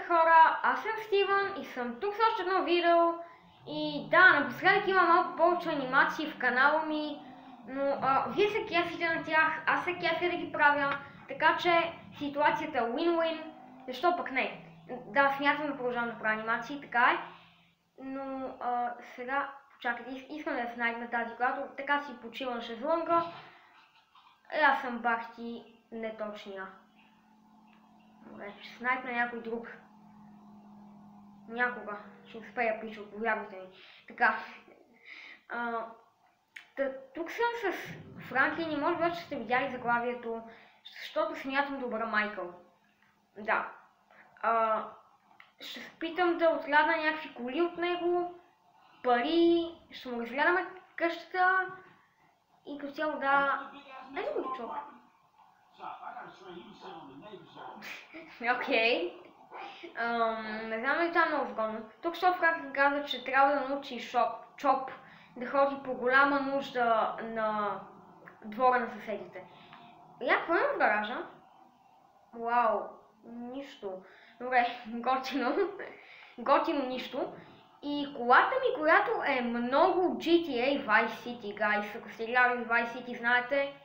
Здравейте хора, аз съм Стивън и съм тук с още едно видео. И да, напоследък има малко повече анимации в канала ми, но вие се кефите на тях, аз се кефя да ги правя, така че ситуацията е win-win, защо пък не? Да, смятам да продължавам да правя анимации, така е, но сега, почакайте, искам да снайпна тази, която така си почива на шезлонга. Аз съм бахти неточния. Добре, ще снайпна някой друг. Някога ще успея, пичо, повярвайте ми. Така. Тук съм с Франклин и може би вече сте видяли заглавието, защото смятам да обера Майкъл. Да. Ще се питам да отгледам някакви коли от него, пари, ще му разгледаме къщата и като цяло да... Ето го чук. Окей. Не знам дали това е много сгодно. Тук що Франклин каза, че трябва да научи Чоп да ходи по голяма нужда на двора на съседите. Какво има в гаража? Вау, нищо. Добре, готино. Готино нищо. И колата ми, която е много GTA Vice City, guys. Ако сте гледали Vice City, знаете,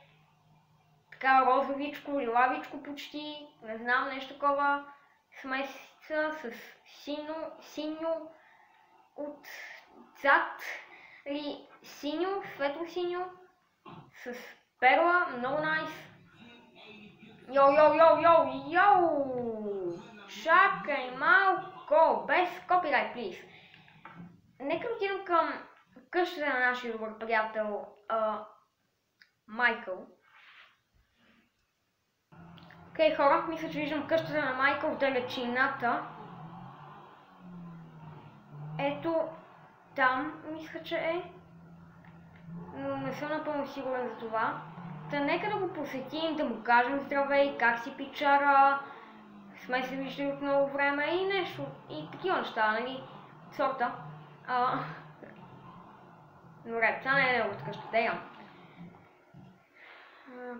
така розовичко, лилавичко почти, не знам, нещо такова. Смесица с синьо отзад, или синьо, светло синьо, с перла, много найс. Йоу! Чакай малко, без копирайт, плиз. Нека отидем към къщата на нашия добър приятел Майкъл. Окей, хора, мисля, че виждам къщата на Майкъл в далечината. Ето там, мисля, че е. Но не съм напълно сигурен за това. Та нека да го посетим, да му кажем здравей, как си пичара. Сме се виждали от много време и нещо, и такива неща, нали? Сорта. Добре, това не е неговата къща, да имам.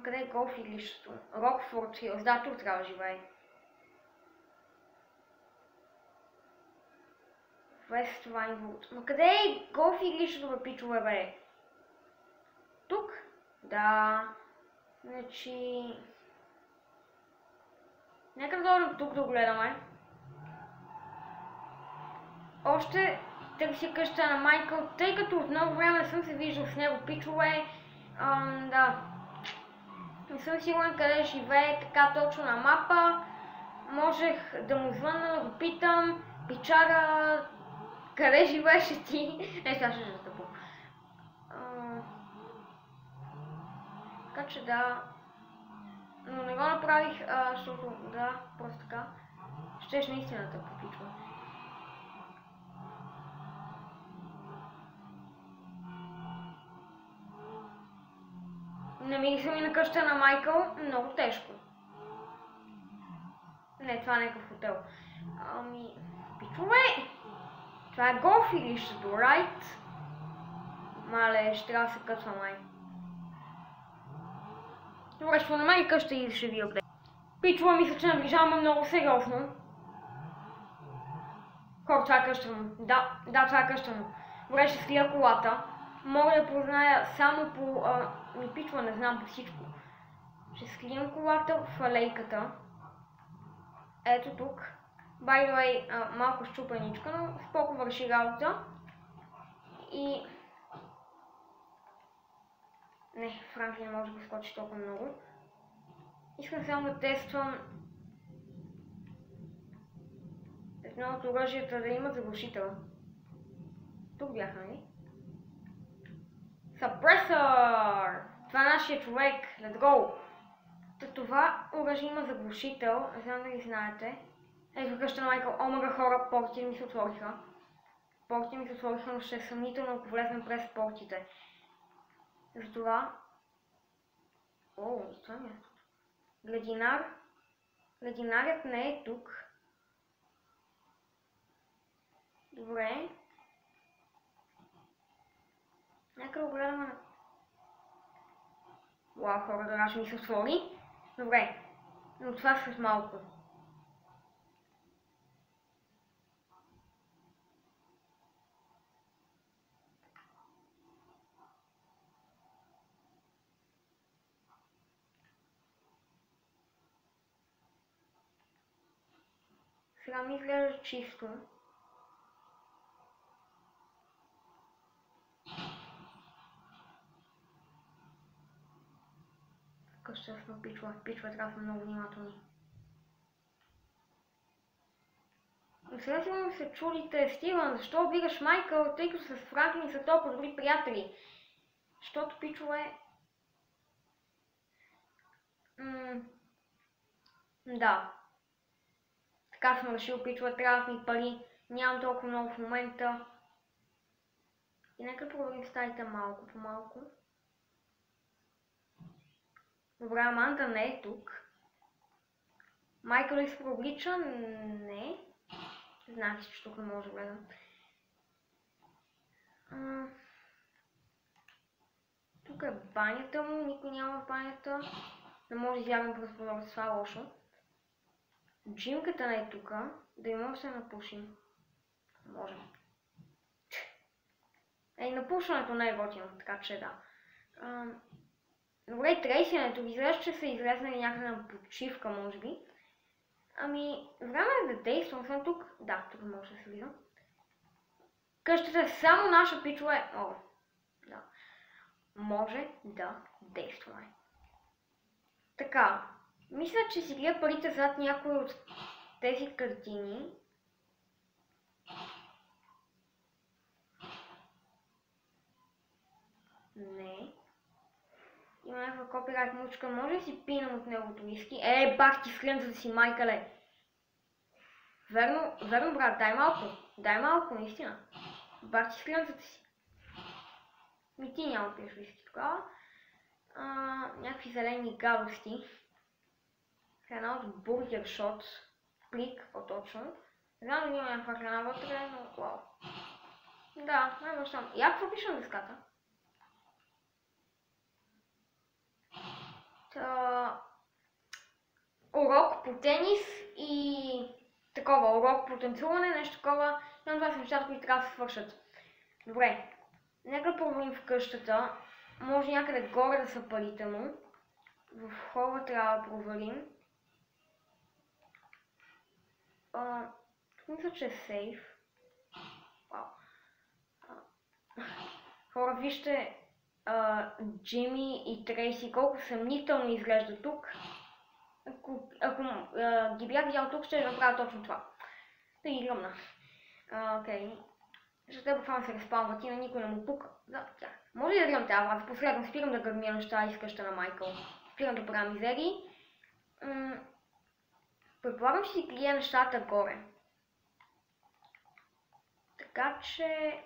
Къде е голф иглището? Рокфорд Хилс, да, тук трябва да живее. Вест Вайнвуд. Ма къде е голф иглището, бе, пичове, бе? Тук? Да. Значи... Нека да дойдем тук да го гледаме. Още търся къща на Майкъл, тъй като от много време не съм се виждал с него, пичове. Да. Не съм сигурен къде живее така точно на мапа. Можех да му звънна, да го питам. Пичара, къде живееше ти? Не, сега ще тъпо. Така че да. Но не го направих, защото да, просто така. Щеш наистина да попичва. Намирих се ми на къща на Майкъл, много тежко. Не, това не е някакъв хотел. Пичове! Това е голф иглището, right? Мале, ще трябва да се късва май. Добре, ще намери къща и ще ви апдейт. Пичове, мисля, че наближаваме много сериозно. Хора, това е къща му. Да, това е къща му. Добре, ще слия колата. Мога да позная само по... ми пичва, не знам по всичко. Ще скрием колата в алейката. Ето тук. By the way, малко щупеничка, но споко върши работа. И... Не, Франклин не може да скочи толкова много. Искам само да тествам едно от оръжията да има заглушител. Тук бяха, нали? Съпресър! Това е нашия човек. Let's go! Това оръжие има заглушител. Не знам дали знаете. Ето къща на Майкъл. Омага хора, портите ми се отвориха. Но ще е съмнително, ако влезем през портите. Затова... това е мястото. Гладинар. Гладинарят не е тук. Добре. Нека да огледаме на... Уау, хора, гараж ми се отвори. Добре, но това след малко. Сега ми изглежда чисто. Къща сме пичва, трябва да сме много внимателни. Но сега сигурно се чудите, Стивън, защо обираш Майкъл, тъй като с Франклин са толкова добри приятели? Защото пичове... Да. Така съм решил, пичове, трябват ми пари, нямам толкова много в момента. И нека проверим стаите малко по малко. Добре, Аманда не е тук. Майкъл ли се прооблича? Не. Знаеш, че тук не може да гледам. Тук е банята му, никой няма в банята. Не може да изявим през прозореца, това е лошо. Джимката не е тук, да и може да се напушим. Можем. Напушването не е готино, така че да. Добре, трейсенето, изглежда, че са излезнали някъде на почивка, може би. Ами, време е да действам, съм тук. Да, тук може да се влизам. Къщата е само наша, пичове. О, да. Може да действаме. Така, мисля, че си гледа парите зад някои от тези картини. Не. Има някаква копирайт мучка, може да си пинам от неговото виски? Бах ти скринцата си, майкале! Верно, брат, дай малко, наистина. Бах ти скринцата си. Ми ти няма пиеш виски тогава. Някакви зелени гадости. Храна от бургер шот. Плик, по-точно. Знам да има някаква храна вътре, но вау. Да, най-бащам. Я какво пиша на диската? Урок по тенис и такова, урок по танцуване, нещо такова. Но това са нещата, които трябва да се свършат. Добре, нека проверим в къщата. Може някъде горе да са парите му. В хола трябва да проверим. Тук мисля, че е сейф. Вау. Хора, вижте Джими и Трейси колко съмнително изглежда тук. Ако ги бях видял тук, ще направя точно това. Да ги гръмна. Окей. Защото те буквално се разпалват и на никой не му пука. Да, тях. Може ли да гръм тази? Аз последно спирам да гърмя неща из къща на Майкъл. Спирам да правя мизерии. Предполагам, че си клия нещата горе. Така че...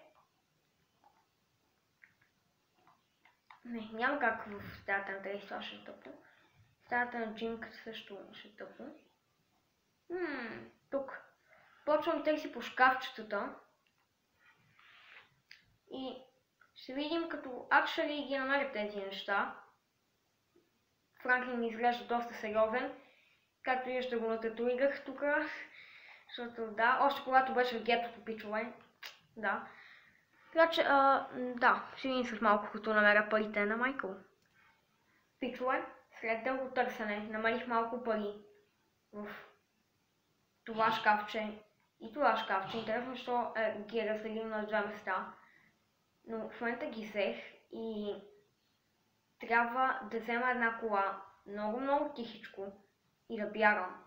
Не, няма как в стаята на Трейси, това ще е тъпо. Стаята на Джимката също ще е тъпо. Тук. Почвам търси по шкафчетата. И ще видим като actually ги намерят тези неща. Франклин ми изглежда доста сериозен. Както и ще го нататуирах тук. Защото да, още когато беше в гетото, пичове. Да. Така че, да, ще видим с малко, като намеря парите на Майкъл. Пичове, след дълго търсене, намерих малко пари в това шкафче и това шкафче. Интересно, защо ги е разделил на две места. Но в момента ги взех и трябва да взема една кола много тихичко и да бягам.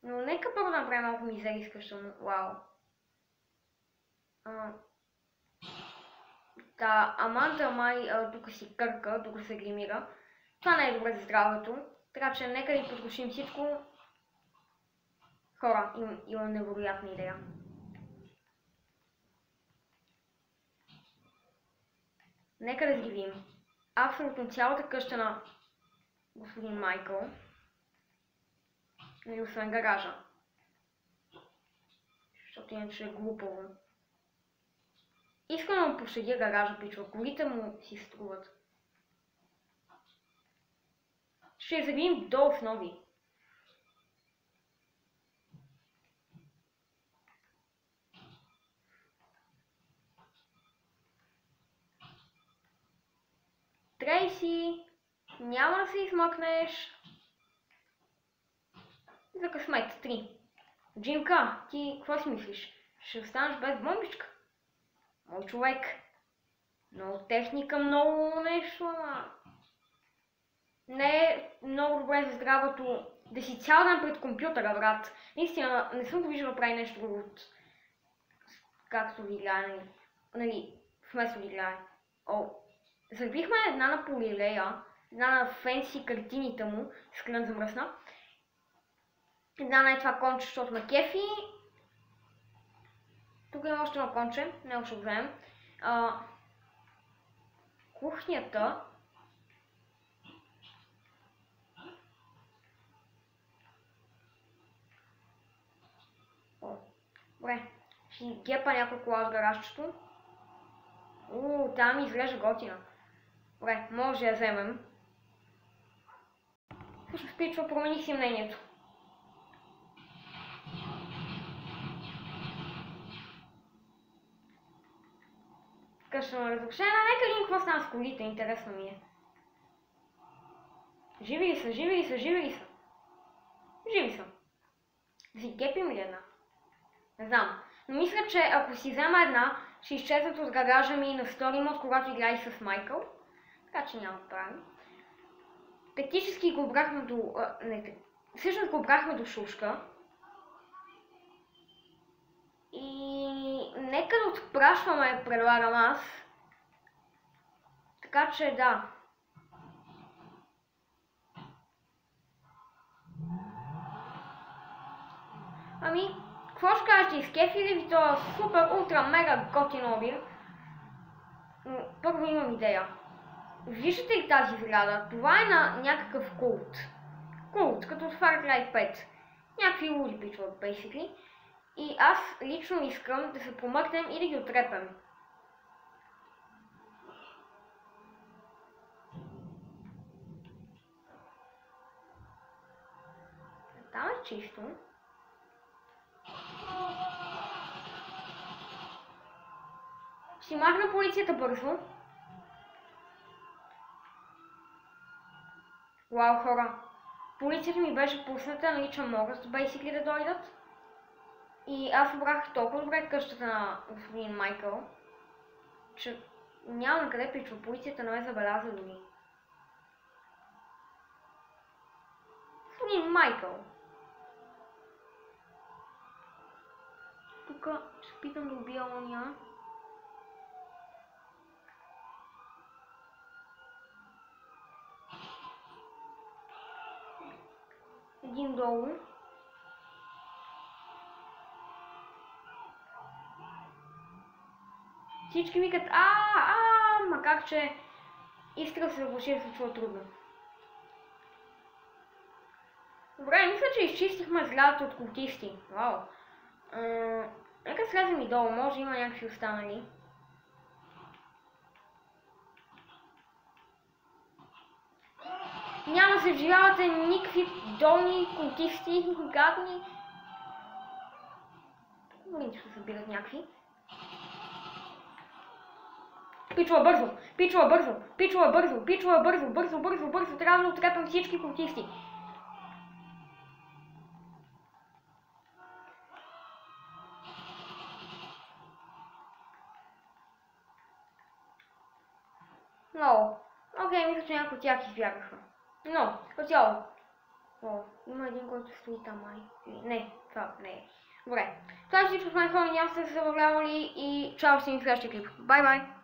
Но нека първо да направим малко мизерия с къща му. Вау. Да, Аманда май тук си кърка, тук се гримира. Това не е добре за здравето. Така че нека да потрошим всичко. Хора, имам невероятна идея. Нека да взривим абсолютно цялата къща на господин Майкъл. И освен гаража. Защото иначе е глупаво. Искам да му пощадя гаража, пичва. Колите му си струват. Ще взривим до основи. Трейси, няма да се измъкнеш. За късмет, 3. Джимка, ти какво си мислиш? Ще останеш без бомбичка? Мой човек. Много техника, много нещо, ама... Не е много добре за здравето да си цял ден пред компютъра, брат. Наистина, не съм го виждал да прави нещо друго от... както ви играе, нали, вместо да играе. О, забихме една на Полилея, една на фенси картините му, скрън замръсна. Една на това конче, защото ме кефи. Тук има още едно конче, не ще го вземем. Кухнята. О, добре. Ще гепа няколко аз гаражчето. Там ми изглежда готина. Добре, може да я вземем. Всъщност, пичва, промених си мнението. Къща разрушена, нека видим какво стана с колите, интересно ми е. Живи ли са, живи ли са, живи ли са? Живи са. Да си гепим ли една? Не знам. Но мисля, че ако си взема една, ще изчезнат от гаража ми на втори мод, когато играй с Майкъл. Така че няма да правим. Тактически го обрахме до... всъщност го обрахме до шушка. И нека да отпрашваме, предлагам аз. Така че да. Ами, какво ще кажете, изкефи ли ви това супер, ултра, мега готин обир? Но първо имам идея. Виждате ли тази сграда? Това е на някакъв култ. Култ, като Far Cry 5. Някакви луди пичват, basically. И аз лично искам да се помъкнем и да ги отрепем. Там е чисто. Ще махна полицията бързо. Вау, хора. Полицията ми беше пусната, нали, че могат basically да дойдат. И аз обрах толкова добре къщата на господин Майкъл, че няма на къде пичва. Полицията не ме забеляза дори. Господин Майкъл. Тук ще питам да убия ония. Един долу. Всички викат макар че изстрел се заглуши да се чува трудно. Добре, мисля, че изчистихме сградата от култисти. Вау. Нека слезем и долу, може има някакви останали. Няма да се вживявате никакви долни култисти, гадни. Говорим, че се събират някакви. Пичува бързо, пичува бързо, пичува бързо, пичува бързо, бързо, бързо, бързо. Трябва да отрепям всички култисти. Много. Окей, мисля, че някои от тях избягаха. Но, по-цяло. Има един, който стои там, май. Не, това не е. Добре. Това е всичко с мен, хора. Надявам се да се забавлявали и чао си в следващия клип. Бай-бай!